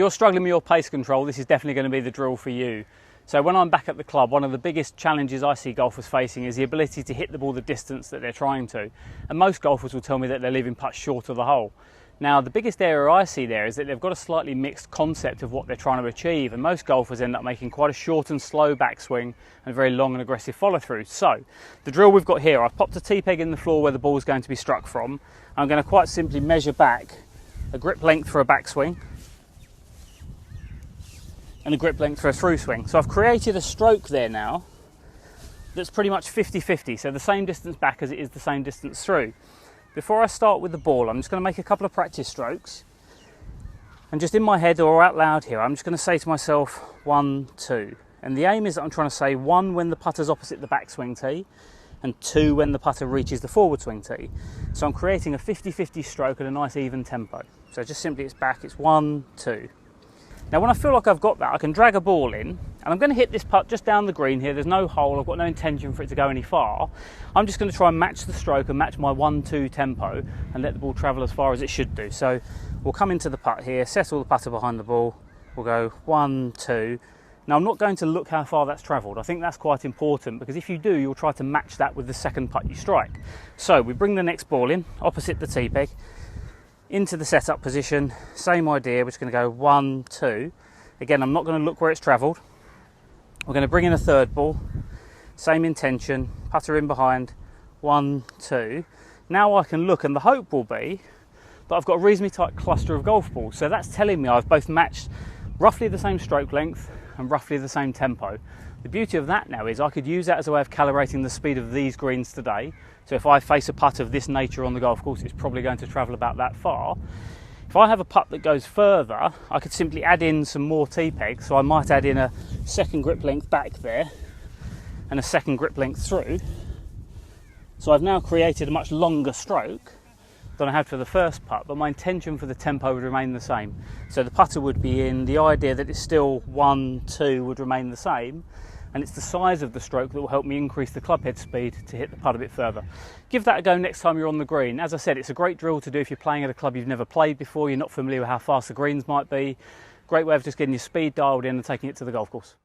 you're struggling with your pace control, this is definitely going to be the drill for you. So when I'm back at the club, one of the biggest challenges I see golfers facing is the ability to hit the ball the distance that they're trying to. And most golfers will tell me that they're leaving putts short of the hole. Now, the biggest error I see there is that they've got a slightly mixed concept of what they're trying to achieve, and most golfers end up making quite a short and slow backswing and a very long and aggressive follow through. So the drill we've got here, I've popped a T-peg in the floor where the ball is going to be struck from. I'm going to quite simply measure back a grip length for a backswing and a grip length for a through swing. So I've created a stroke there now that's pretty much 50-50, so the same distance back as it is the same distance through. Before I start with the ball, I'm just going to make a couple of practice strokes, and just in my head or out loud here, I'm just going to say to myself 1, 2, and the aim is that I'm trying to say 1 when the putter's opposite the backswing tee and 2 when the putter reaches the forward swing tee. So I'm creating a 50-50 stroke at a nice even tempo. So just simply it's back, it's 1, 2. Now when I feel like I've got that, I can drag a ball in, and I'm going to hit this putt just down the green here. There's no hole, I've got no intention for it to go any far. I'm just going to try and match the stroke and match my 1-2 tempo and let the ball travel as far as it should do. So we'll come into the putt here, settle the putter behind the ball, we'll go 1, 2. Now I'm not going to look how far that's travelled. I think that's quite important, because if you do, you'll try to match that with the second putt you strike. So we bring the next ball in, opposite the T-peg, into the setup position, same idea, we're just going to go 1, 2. Again, I'm not going to look where it's travelled. We're going to bring in a third ball, same intention, putter in behind, 1, 2. Now I can look, and the hope will be that I've got a reasonably tight cluster of golf balls. So that's telling me I've both matched roughly the same stroke length and roughly the same tempo. The beauty of that now is I could use that as a way of calibrating the speed of these greens today. So if I face a putt of this nature on the golf course, it's probably going to travel about that far. If I have a putt that goes further, I could simply add in some more T-pegs. So I might add in a second grip length back there and a second grip length through. So I've now created a much longer stroke than I had for the first putt, but my intention for the tempo would remain the same. So the putter would be in, the idea that it's still 1, 2 would remain the same, and it's the size of the stroke that will help me increase the club head speed to hit the putt a bit further. Give that a go next time you're on the green. As I said, it's a great drill to do if you're playing at a club you've never played before, you're not familiar with how fast the greens might be. Great way of just getting your speed dialed in and taking it to the golf course.